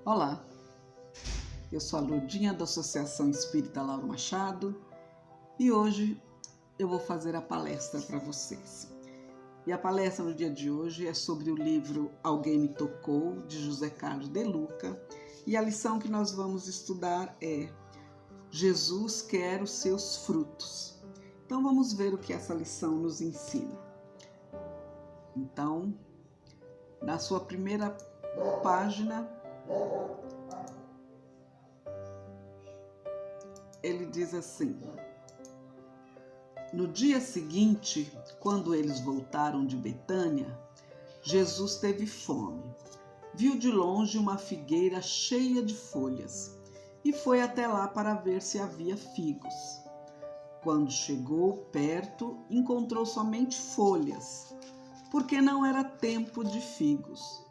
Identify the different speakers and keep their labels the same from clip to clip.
Speaker 1: Olá, eu sou a Lourdinha da Associação Espírita Lauro Machado e hoje eu vou fazer a palestra para vocês. E a palestra no dia de hoje é sobre o livro Alguém Me Tocou, de José Carlos de Luca, e a lição que nós vamos estudar é Jesus quer os seus frutos. Então vamos ver o que essa lição nos ensina. Então, na sua primeira página, ele diz assim: no dia seguinte, quando eles voltaram de Betânia, Jesus teve fome. Viu de longe uma figueira cheia de folhas e foi até lá para ver se havia figos. Quando chegou perto, encontrou somente folhas, porque não era tempo de figos.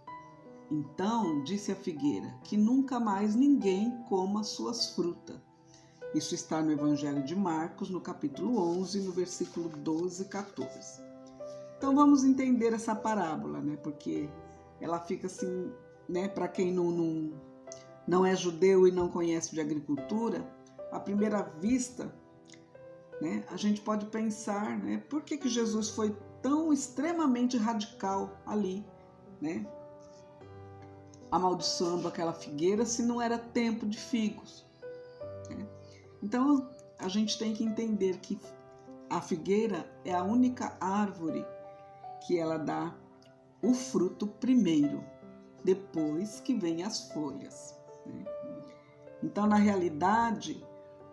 Speaker 1: Então disse a figueira que nunca mais ninguém coma suas frutas. Isso está no Evangelho de Marcos, no capítulo 11, no versículo 12 e 14. Então vamos entender essa parábola, né? Porque ela fica assim, né? Para quem não é judeu e não conhece de agricultura, à primeira vista, né? A gente pode pensar, né? Por que Jesus foi tão extremamente radical ali, né? Amaldiçoando aquela figueira se não era tempo de figos, né? Então a gente tem que entender que a figueira é a única árvore que ela dá o fruto primeiro, depois que vem as folhas, né? Então, na realidade,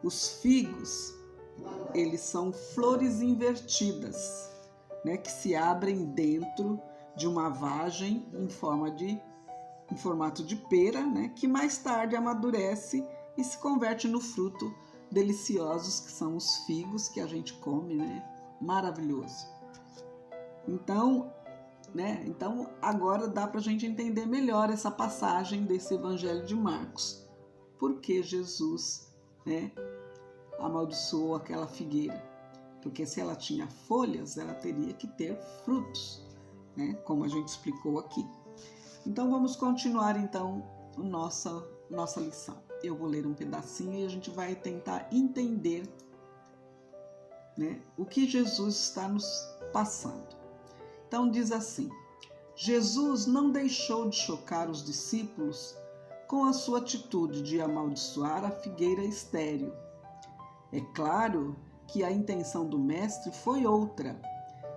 Speaker 1: os figos, eles são flores invertidas, né, que se abrem dentro de uma vagem em formato de pera, né, que mais tarde amadurece e se converte no fruto deliciosos que são os figos que a gente come, né? Maravilhoso. Então, né? Então agora dá para a gente entender melhor essa passagem desse Evangelho de Marcos. Por que Jesus, né, amaldiçoou aquela figueira? Porque se ela tinha folhas, ela teria que ter frutos, né? Como a gente explicou aqui. Então vamos continuar então nossa lição. Eu vou ler um pedacinho e a gente vai tentar entender, né, o que Jesus está nos passando. Então diz assim: Jesus não deixou de chocar os discípulos com a sua atitude de amaldiçoar a figueira estéril. É claro que a intenção do mestre foi outra,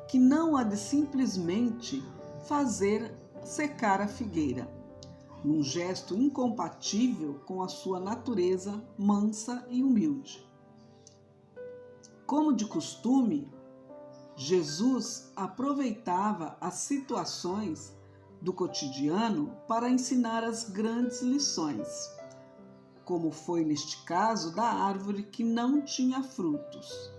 Speaker 1: que não a de simplesmente fazer secar a figueira, num gesto incompatível com a sua natureza mansa e humilde. Como de costume, Jesus aproveitava as situações do cotidiano para ensinar as grandes lições, como foi neste caso da árvore que não tinha frutos.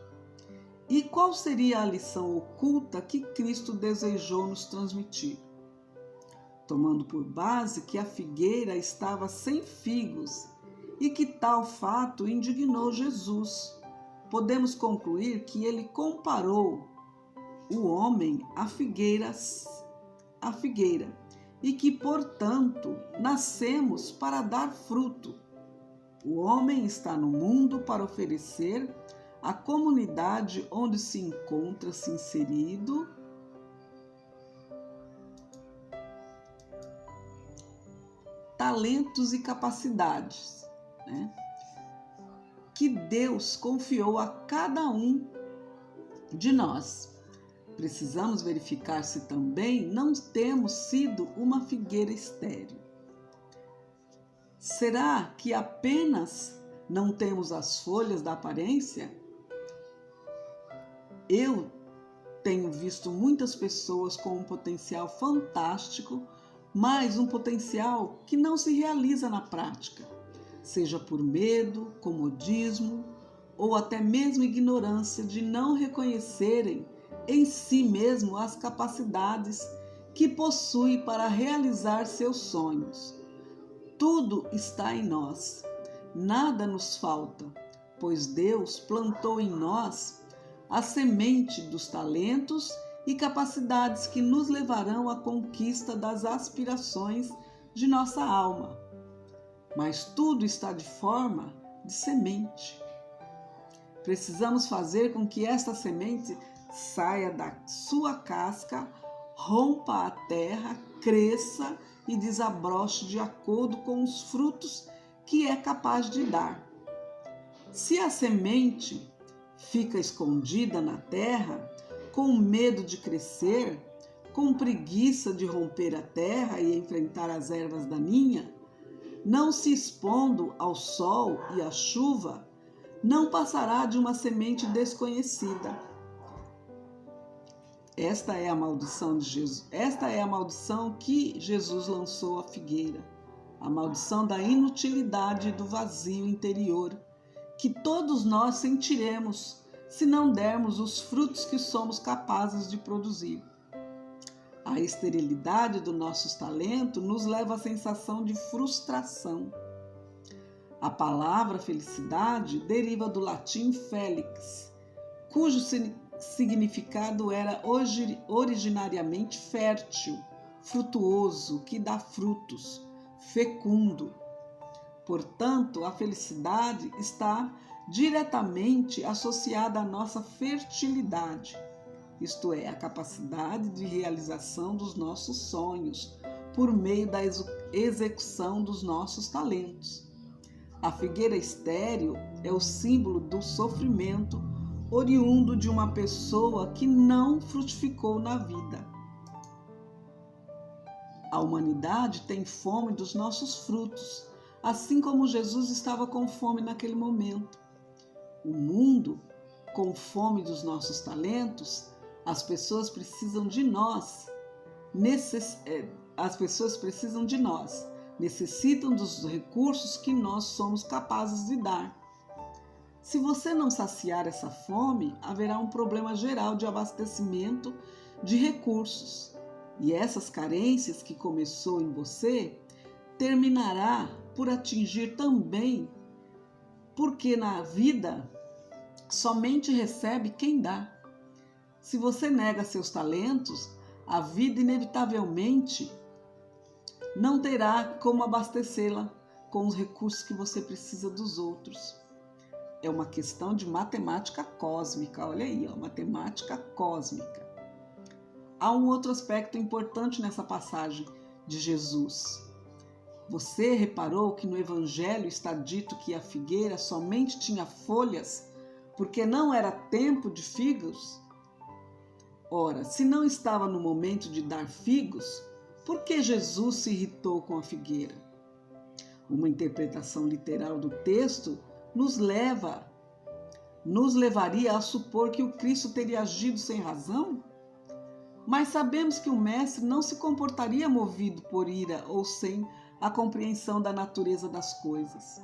Speaker 1: E qual seria a lição oculta que Cristo desejou nos transmitir? Tomando por base que a figueira estava sem figos e que tal fato indignou Jesus, podemos concluir que ele comparou o homem à figueira e que, portanto, nascemos para dar fruto. O homem está no mundo para oferecer à comunidade onde se encontra-se inserido talentos e capacidades, né, que Deus confiou a cada um de nós. Precisamos verificar se também não temos sido uma figueira estéril. Será que apenas não temos as folhas da aparência? Eu tenho visto muitas pessoas com um potencial fantástico, mas um potencial que não se realiza na prática, seja por medo, comodismo ou até mesmo ignorância de não reconhecerem em si mesmo as capacidades que possui para realizar seus sonhos. Tudo está em nós, nada nos falta, pois Deus plantou em nós a semente dos talentos e capacidades que nos levarão à conquista das aspirações de nossa alma. mas tudo está de forma de semente. Precisamos fazer com que esta semente saia da sua casca, rompa a terra, cresça e desabroche de acordo com os frutos que é capaz de dar. Se a semente fica escondida na terra, com medo de crescer, com preguiça de romper a terra e enfrentar as ervas daninhas, não se expondo ao sol e à chuva, não passará de uma semente desconhecida. Esta é a maldição de Jesus. Esta é a maldição que Jesus lançou à figueira. A maldição da inutilidade e do vazio interior, que todos nós sentiremos se não dermos os frutos que somos capazes de produzir. A esterilidade dos nossos talentos nos leva à sensação de frustração. A palavra felicidade deriva do latim felix, cujo significado era originariamente fértil, frutuoso, que dá frutos, fecundo. Portanto, a felicidade está diretamente associada à nossa fertilidade, isto é, a capacidade de realização dos nossos sonhos por meio da execução dos nossos talentos. A figueira estéril é o símbolo do sofrimento oriundo de uma pessoa que não frutificou na vida. A humanidade tem fome dos nossos frutos, assim como Jesus estava com fome naquele momento. O mundo, com fome dos nossos talentos, as pessoas precisam de nós. Necessitam dos recursos que nós somos capazes de dar. Se você não saciar essa fome, haverá um problema geral de abastecimento de recursos. E essas carências que começou em você, terminará por atingir também, porque na vida somente recebe quem dá. Se você nega seus talentos, a vida inevitavelmente não terá como abastecê-la com os recursos que você precisa dos outros. É uma questão de matemática cósmica, olha aí, matemática cósmica. Há um outro aspecto importante nessa passagem de Jesus. Você reparou que no Evangelho está dito que a figueira somente tinha folhas porque não era tempo de figos? Ora, se não estava no momento de dar figos, por que Jesus se irritou com a figueira? Uma interpretação literal do texto nos levaria a supor que o Cristo teria agido sem razão? Mas sabemos que o Mestre não se comportaria movido por ira ou sem a compreensão da natureza das coisas.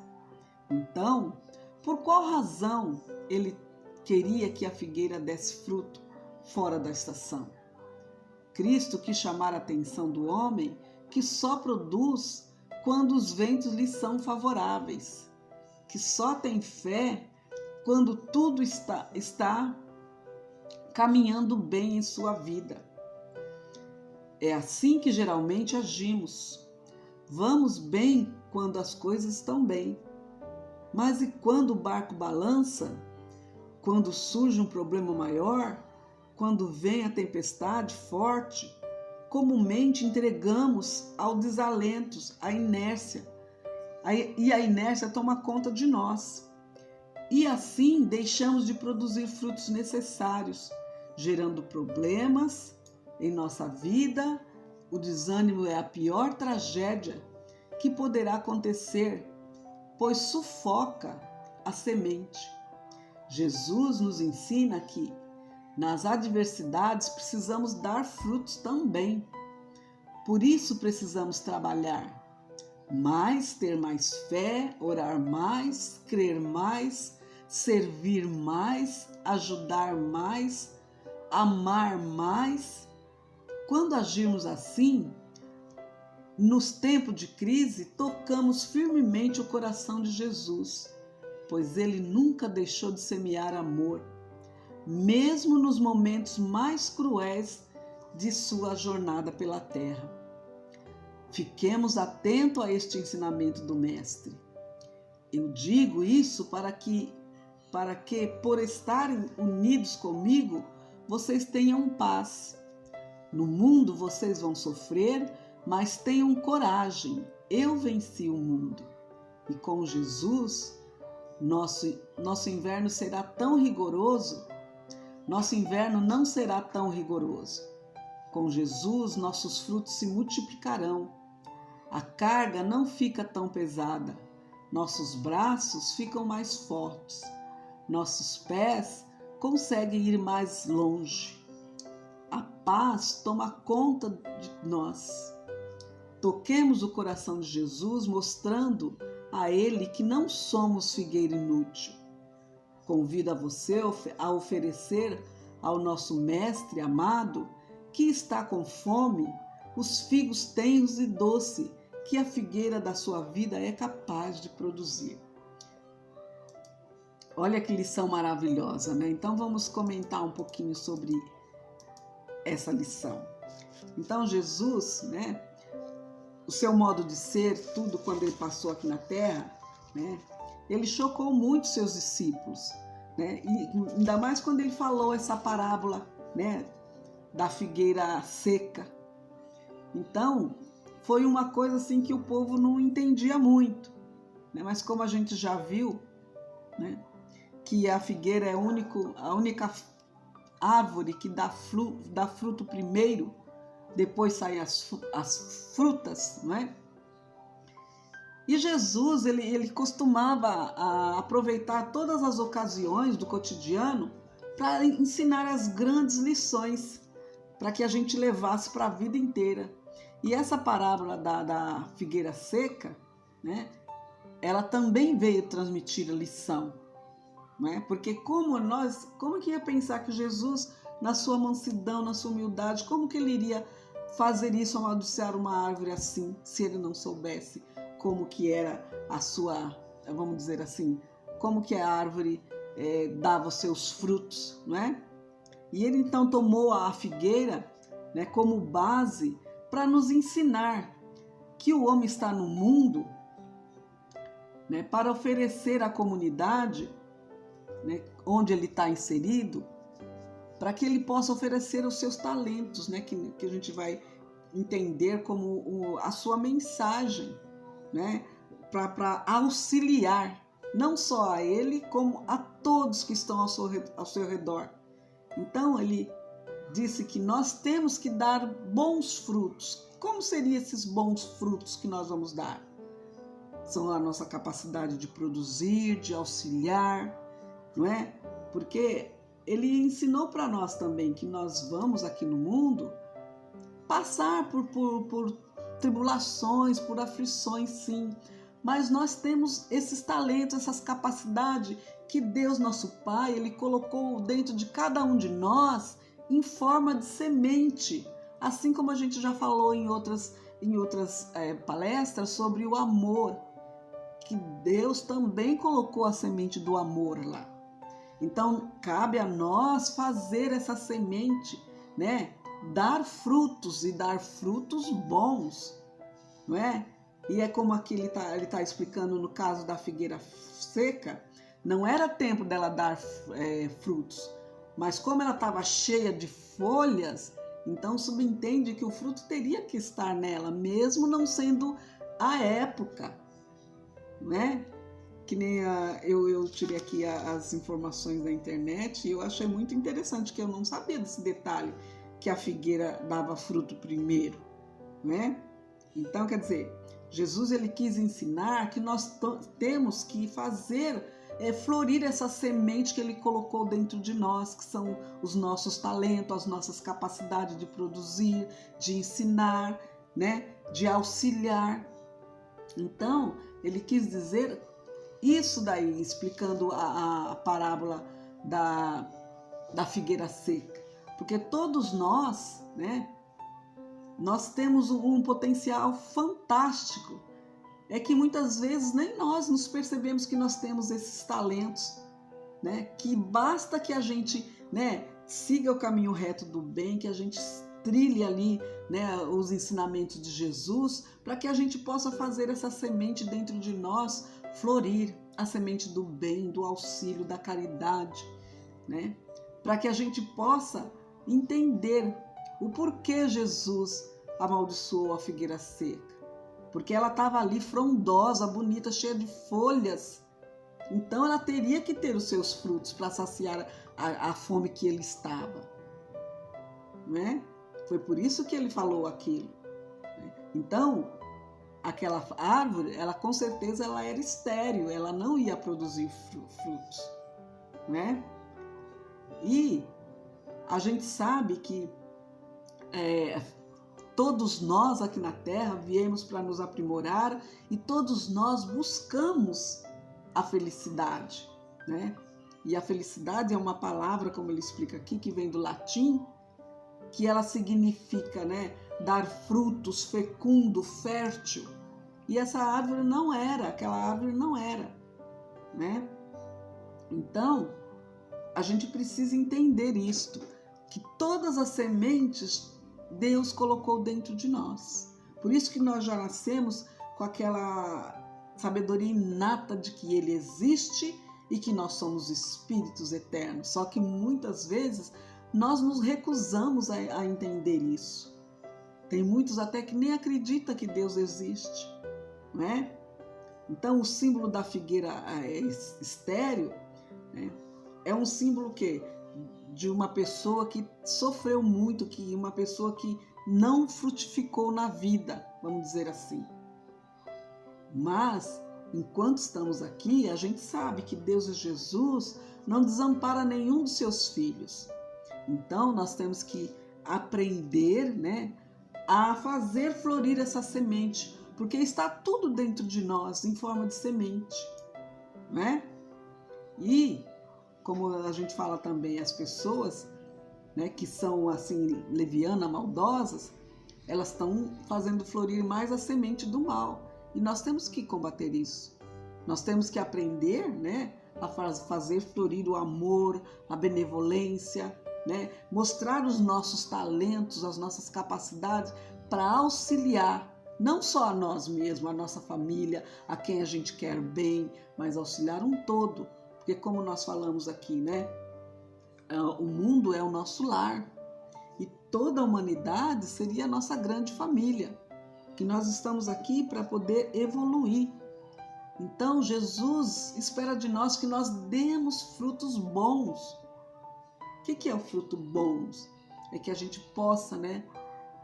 Speaker 1: Então, por qual razão ele queria que a figueira desse fruto fora da estação? Cristo quis chamar a atenção do homem que só produz quando os ventos lhe são favoráveis, que só tem fé quando tudo está caminhando bem em sua vida. É assim que geralmente agimos. Vamos bem quando as coisas estão bem. Mas e quando o barco balança? Quando surge um problema maior? Quando vem a tempestade forte? Comumente entregamos ao desalento, à inércia. E a inércia toma conta de nós. E assim deixamos de produzir frutos necessários, gerando problemas em nossa vida. O desânimo é a pior tragédia que poderá acontecer, pois sufoca a semente. Jesus nos ensina que nas adversidades precisamos dar frutos também. Por isso precisamos trabalhar mais, ter mais fé, orar mais, crer mais, servir mais, ajudar mais, amar mais. Quando agirmos assim, nos tempos de crise, tocamos firmemente o coração de Jesus, pois ele nunca deixou de semear amor, mesmo nos momentos mais cruéis de sua jornada pela terra. Fiquemos atentos a este ensinamento do Mestre. Eu digo isso para que, por estarem unidos comigo, vocês tenham paz. No mundo vocês vão sofrer, mas tenham coragem. Eu venci o mundo. E com Jesus, nosso inverno será tão rigoroso. Nosso inverno não será tão rigoroso. Com Jesus, nossos frutos se multiplicarão. A carga não fica tão pesada. Nossos braços ficam mais fortes. Nossos pés conseguem ir mais longe. A paz toma conta de nós. Toquemos o coração de Jesus, mostrando a Ele que não somos figueira inútil. Convido a você a oferecer ao nosso Mestre amado, que está com fome, os figos tenros e doce que a figueira da sua vida é capaz de produzir. Olha que lição maravilhosa, né? Então vamos comentar um pouquinho sobre essa lição. Então Jesus, né? O seu modo de ser, tudo quando ele passou aqui na Terra, né? Ele chocou muito seus discípulos, né? E ainda mais quando ele falou essa parábola, né? Da figueira seca. Então, foi uma coisa assim que o povo não entendia muito, né? Mas como a gente já viu, né? Que a figueira é a única árvore que dá fruto primeiro, depois saem as frutas, não é? E Jesus, ele costumava aproveitar todas as ocasiões do cotidiano para ensinar as grandes lições, para que a gente levasse para a vida inteira. E essa parábola da figueira seca, né, ela também veio transmitir a lição, né? Porque como que ia pensar que Jesus, na sua mansidão, na sua humildade, como que ele iria fazer isso, amaldiçoar uma árvore assim, se ele não soubesse como que era a sua, vamos dizer assim, como que a árvore dava os seus frutos, não é? E ele então tomou a figueira, né, como base para nos ensinar que o homem está no mundo, né, para oferecer à comunidade, né, onde ele está inserido, para que ele possa oferecer os seus talentos, né, que a gente vai entender como a sua mensagem, né, para auxiliar não só a ele, como a todos que estão ao seu redor. Então ele disse que nós temos que dar bons frutos. Como seriam esses bons frutos que nós vamos dar? São a nossa capacidade de produzir, de auxiliar, não é? Porque ele ensinou para nós também que nós vamos aqui no mundo passar por tribulações, por aflições, sim, mas nós temos esses talentos, essas capacidades que Deus, nosso Pai, Ele colocou dentro de cada um de nós em forma de semente, assim como a gente já falou em outras palestras sobre o amor, que Deus também colocou a semente do amor lá. Então, cabe a nós fazer essa semente, né? Dar frutos e dar frutos bons, não é? E é como aqui ele tá explicando no caso da figueira seca, não era tempo dela dar frutos, mas como ela estava cheia de folhas, então subentende que o fruto teria que estar nela, mesmo não sendo a época, né? Que nem eu tirei aqui as informações da internet e eu achei muito interessante, que eu não sabia desse detalhe, que a figueira dava fruto primeiro, né? Então, quer dizer, Jesus ele quis ensinar que nós temos que fazer florir essa semente que ele colocou dentro de nós, que são os nossos talentos, as nossas capacidades de produzir, de ensinar, né? De auxiliar. Então, ele quis dizer isso daí, explicando a parábola da figueira seca. Porque todos nós, né? Nós temos um potencial fantástico. É que muitas vezes nem nós nos percebemos que nós temos esses talentos, né? Que basta que a gente, né, siga o caminho reto do bem, que a gente trilhe ali, né, os ensinamentos de Jesus, para que a gente possa fazer essa semente dentro de nós florir, a semente do bem, do auxílio, da caridade, né? Para que a gente possa entender o porquê Jesus amaldiçoou a figueira seca. Porque ela estava ali frondosa, bonita, cheia de folhas. Então ela teria que ter os seus frutos para saciar a fome que ele estava, né? Foi por isso que ele falou aquilo, né? Então, aquela árvore, ela com certeza ela era estéril, ela não ia produzir frutos, né? E a gente sabe que todos nós aqui na Terra viemos para nos aprimorar e todos nós buscamos a felicidade, né? E a felicidade é uma palavra, como ele explica aqui, que vem do latim, que ela significa, né, dar frutos, fecundo, fértil. E essa árvore não era, aquela árvore não era, né? Então, a gente precisa entender isto, que todas as sementes Deus colocou dentro de nós. Por isso que nós já nascemos com aquela sabedoria inata de que Ele existe e que nós somos espíritos eternos. Só que muitas vezes nós nos recusamos a entender isso. Tem muitos até que nem acreditam que Deus existe, né? Então o símbolo da figueira estéril, né, é um símbolo que de uma pessoa que sofreu muito, que uma pessoa que não frutificou na vida, vamos dizer assim. Mas, enquanto estamos aqui, a gente sabe que Deus e Jesus não desampara nenhum dos seus filhos. Então, nós temos que aprender, né, a fazer florir essa semente, porque está tudo dentro de nós em forma de semente, né? E como a gente fala também, as pessoas, né, que são assim levianas, maldosas, elas estão fazendo florir mais a semente do mal. E nós temos que combater isso. Nós temos que aprender, né, a fazer florir o amor, a benevolência, né, mostrar os nossos talentos, as nossas capacidades para auxiliar não só a nós mesmos, a nossa família, a quem a gente quer bem, mas auxiliar um todo. Porque como nós falamos aqui, né, o mundo é o nosso lar e toda a humanidade seria a nossa grande família, que nós estamos aqui para poder evoluir. Então Jesus espera de nós que nós demos frutos bons. O que é o fruto bons? É que a gente possa, né,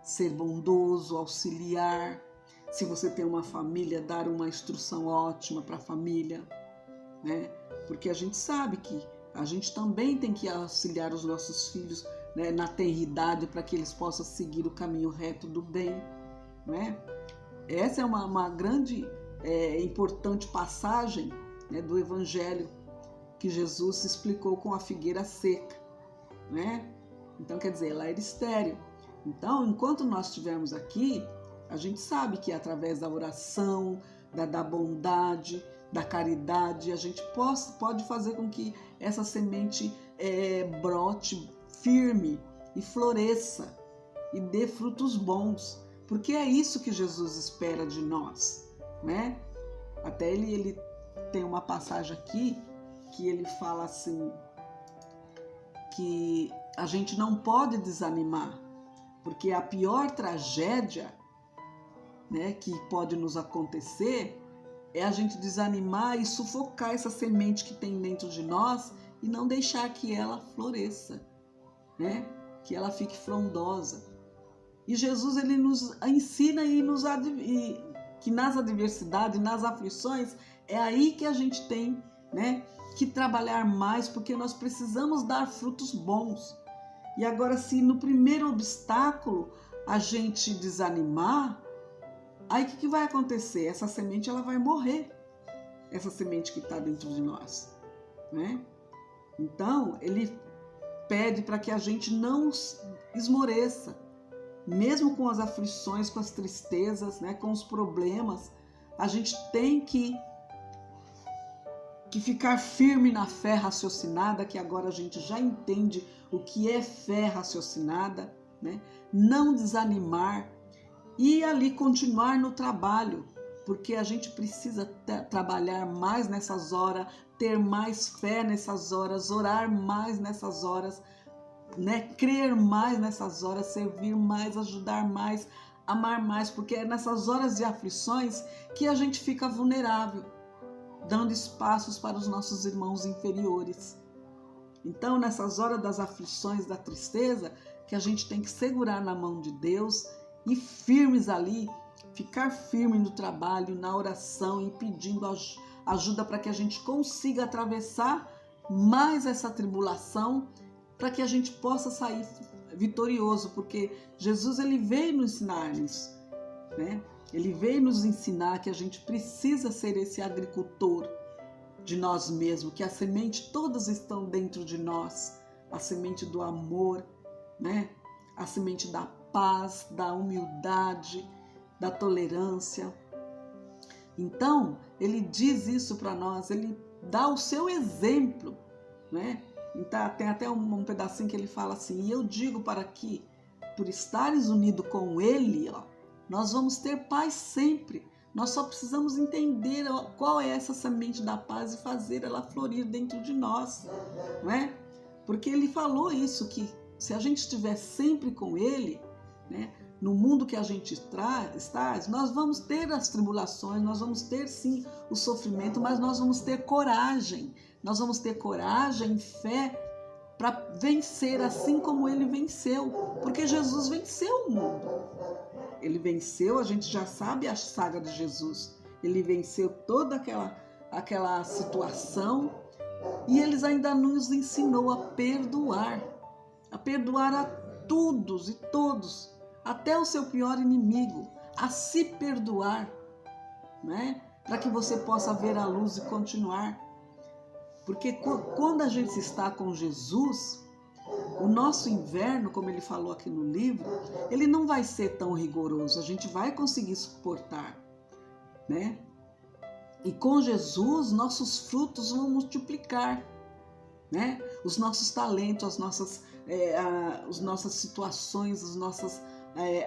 Speaker 1: ser bondoso, auxiliar. Se você tem uma família, dar uma instrução ótima para a família, né? Porque a gente sabe que a gente também tem que auxiliar os nossos filhos, né, na tenridade para que eles possam seguir o caminho reto do bem, né? Essa é uma grande importante passagem, né, do Evangelho que Jesus explicou com a figueira seca, né? Então, quer dizer, ela era estéril. Então, enquanto nós estivermos aqui, a gente sabe que através da oração, da bondade, da caridade, a gente pode fazer com que essa semente brote firme e floresça e dê frutos bons, porque é isso que Jesus espera de nós, né? Até ele tem uma passagem aqui que ele fala assim, que a gente não pode desanimar, porque a pior tragédia, né, que pode nos acontecer é a gente desanimar e sufocar essa semente que tem dentro de nós e não deixar que ela floresça, né? Que ela fique frondosa. E Jesus, ele nos ensina que nas adversidades, nas aflições, é aí que a gente tem, né, que trabalhar mais, porque nós precisamos dar frutos bons. E agora, se no primeiro obstáculo a gente desanimar, aí o que vai acontecer? Essa semente ela vai morrer, essa semente que está dentro de nós, né? Então, ele pede para que a gente não esmoreça, mesmo com as aflições, com as tristezas, né, com os problemas, a gente tem que ficar firme na fé raciocinada, que agora a gente já entende o que é fé raciocinada, né? Não desanimar e ali continuar no trabalho, porque a gente precisa trabalhar mais nessas horas, ter mais fé nessas horas, orar mais nessas horas, né? Crer mais nessas horas, servir mais, ajudar mais, amar mais, porque é nessas horas de aflições que a gente fica vulnerável, dando espaços para os nossos irmãos inferiores. Então, nessas horas das aflições, da tristeza, que a gente tem que segurar na mão de Deus e firmes ali, ficar firme no trabalho, na oração e pedindo ajuda para que a gente consiga atravessar mais essa tribulação, para que a gente possa sair vitorioso, porque Jesus ele veio nos ensinar isso, né? Ele veio nos ensinar que a gente precisa ser esse agricultor de nós mesmos, que a semente todas estão dentro de nós, a semente do amor, né? A semente da paz, da humildade, da tolerância. Então, ele diz isso para nós, ele dá o seu exemplo, né? Então, tem até um pedacinho que ele fala assim: e eu digo para que, por estares unido com ele, ó, nós vamos ter paz sempre. Nós só precisamos entender qual é essa semente da paz e fazer ela florir dentro de nós, não é? Porque ele falou isso, que se a gente estiver sempre com ele, né, no mundo que a gente está, nós vamos ter as tribulações, nós vamos ter sim o sofrimento, mas nós vamos ter coragem. Nós vamos ter coragem e fé para vencer assim como ele venceu, porque Jesus venceu o mundo. Ele venceu, a gente já sabe a saga de Jesus. Ele venceu toda aquela situação e ele ainda nos ensinou a perdoar a todos e todos, até o seu pior inimigo, a se perdoar, né? Para que você possa ver a luz e continuar. Porque quando a gente está com Jesus, o nosso inverno, como ele falou aqui no livro, ele não vai ser tão rigoroso, a gente vai conseguir suportar, né? E com Jesus, nossos frutos vão multiplicar, né? Os nossos talentos, as nossas situações, as nossas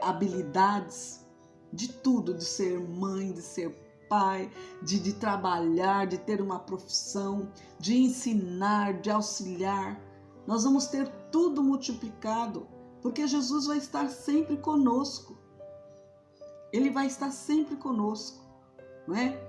Speaker 1: habilidades, de tudo, de ser mãe, de ser pai, de trabalhar, de ter uma profissão, de ensinar, de auxiliar. Nós vamos ter tudo multiplicado, porque Jesus vai estar sempre conosco. Ele vai estar sempre conosco, não é?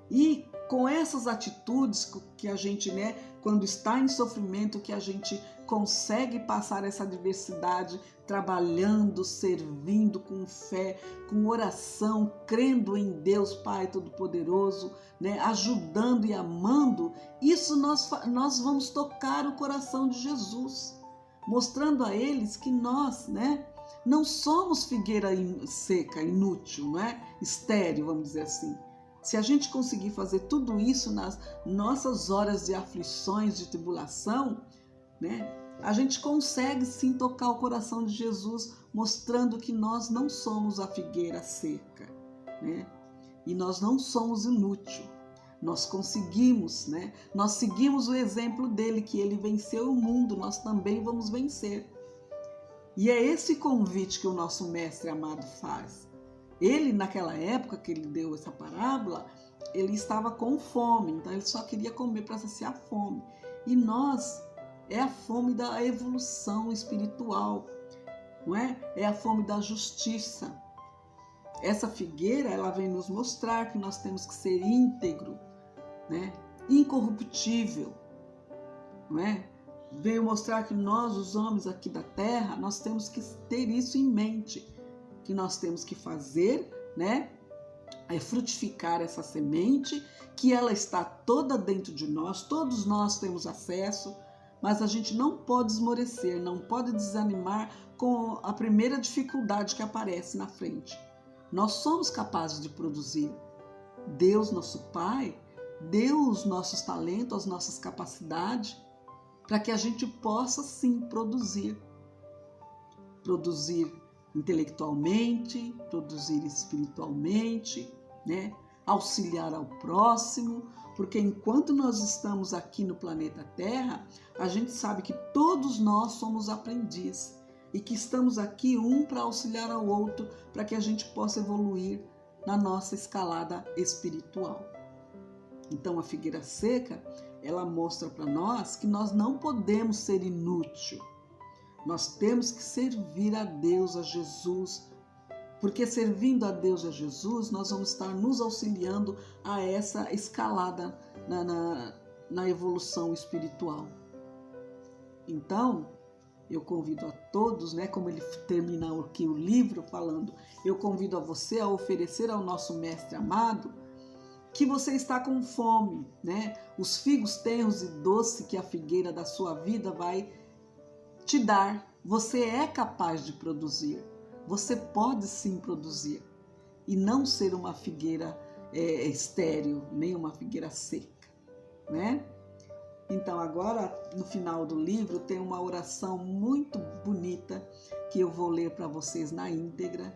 Speaker 1: E com essas atitudes que a gente, né, quando está em sofrimento, que a gente consegue passar essa adversidade trabalhando, servindo com fé, com oração, crendo em Deus Pai Todo-Poderoso, né, ajudando e amando, isso nós vamos tocar o coração de Jesus, mostrando a eles que nós, né, não somos figueira seca, inútil, não é? Estéril, vamos dizer assim. Se a gente conseguir fazer tudo isso nas nossas horas de aflições, de tribulação, né, a gente consegue sim tocar o coração de Jesus, mostrando que nós não somos a figueira seca, né? E nós não somos inúteis. Nós conseguimos, né? Nós seguimos o exemplo dele, que ele venceu o mundo, nós também vamos vencer. E é esse convite que o nosso mestre amado faz. Ele, naquela época que ele deu essa parábola, ele estava com fome, então ele só queria comer para saciar a fome. E nós, é a fome da evolução espiritual, não é? É a fome da justiça. Essa figueira, ela vem nos mostrar que nós temos que ser íntegro, né? Incorruptível, não é? Veio mostrar que nós, os homens aqui da terra, nós temos que ter isso em mente, que nós temos que fazer, né? É frutificar essa semente, que ela está toda dentro de nós, todos nós temos acesso, mas a gente não pode esmorecer, não pode desanimar com a primeira dificuldade que aparece na frente. Nós somos capazes de produzir. Deus, nosso Pai, deu os nossos talentos, as nossas capacidades, para que a gente possa sim produzir. Produzir intelectualmente, produzir espiritualmente, né? Auxiliar ao próximo, porque enquanto nós estamos aqui no planeta Terra, a gente sabe que todos nós somos aprendizes. e que estamos aqui um para auxiliar ao outro, para que a gente possa evoluir na nossa escalada espiritual. Então a figueira seca, ela mostra para nós que nós não podemos ser inútil. Nós temos que servir a Deus, a Jesus, porque servindo a Deus e a Jesus, nós vamos estar nos auxiliando a essa escalada na evolução espiritual. Então, eu convido a todos, como ele termina aqui o livro falando, eu convido a você a oferecer ao nosso Mestre amado que você está com fome, os figos tenros e doces que a figueira da sua vida vai te dar. Você é capaz de produzir, você pode sim produzir e não ser uma figueira estéril, nem uma figueira seca, Então agora no final do livro tem uma oração muito bonita que eu vou ler para vocês na íntegra,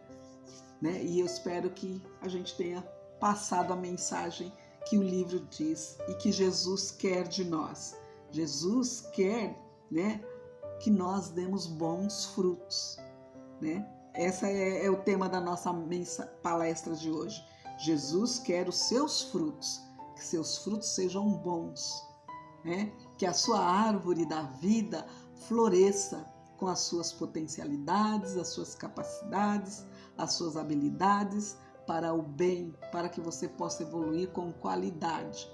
Speaker 1: E eu espero que a gente tenha passado a mensagem que o livro diz e que Jesus quer de nós. Jesus quer, que nós demos bons frutos, Esse é o tema da nossa palestra de hoje. Jesus quer os seus frutos, que seus frutos sejam bons, que a sua árvore da vida floresça com as suas potencialidades, as suas capacidades, as suas habilidades para o bem, para que você possa evoluir com qualidade.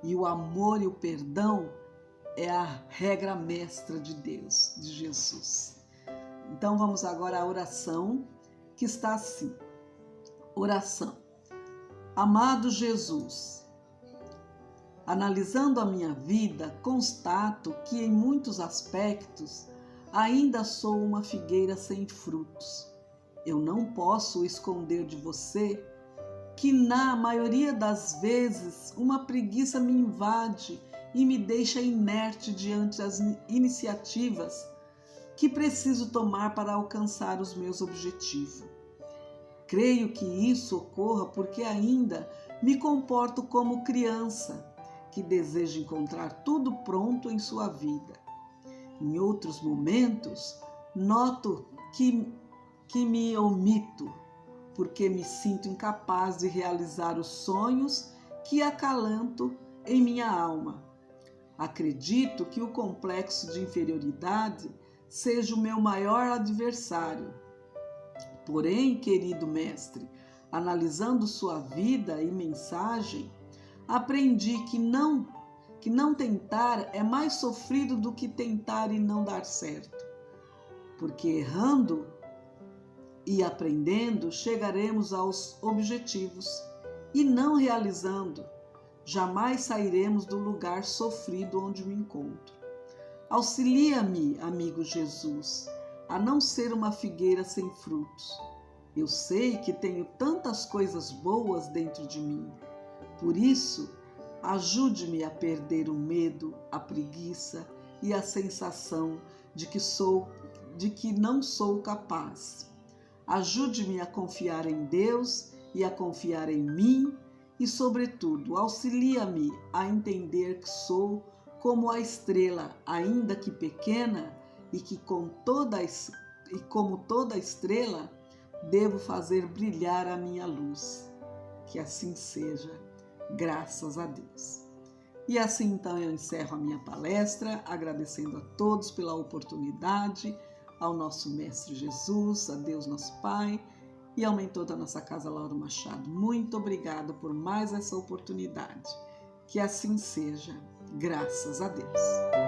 Speaker 1: E o amor e o perdão é a regra mestra de Deus, de Jesus. Então vamos agora à oração, que está assim. Oração. Amado Jesus, analisando a minha vida, constato que em muitos aspectos ainda sou uma figueira sem frutos. Eu não posso esconder de você que na maioria das vezes uma preguiça me invade e me deixa inerte diante das iniciativas que preciso tomar para alcançar os meus objetivos. Creio que isso ocorra porque ainda me comporto como criança que deseja encontrar tudo pronto em sua vida. Em outros momentos, noto que me omito, porque me sinto incapaz de realizar os sonhos que acalanto em minha alma. Acredito que o complexo de inferioridade seja o meu maior adversário. Porém, querido mestre, analisando sua vida e mensagem, aprendi que não tentar é mais sofrido do que tentar e não dar certo. Porque errando e aprendendo, chegaremos aos objetivos, e não realizando, jamais sairemos do lugar sofrido onde me encontro. Auxilia-me, amigo Jesus, a não ser uma figueira sem frutos. Eu sei que tenho tantas coisas boas dentro de mim. Por isso, ajude-me a perder o medo, a preguiça e a sensação de que não sou capaz. Ajude-me a confiar em Deus e a confiar em mim e, sobretudo, auxilia-me a entender que sou como a estrela, ainda que pequena, e que como toda estrela, devo fazer brilhar a minha luz. Que assim seja, graças a Deus. E assim então eu encerro a minha palestra, agradecendo a todos pela oportunidade, ao nosso Mestre Jesus, a Deus nosso Pai e ao mentor da nossa casa, Lauro Machado. Muito obrigado por mais essa oportunidade. Que assim seja, graças a Deus.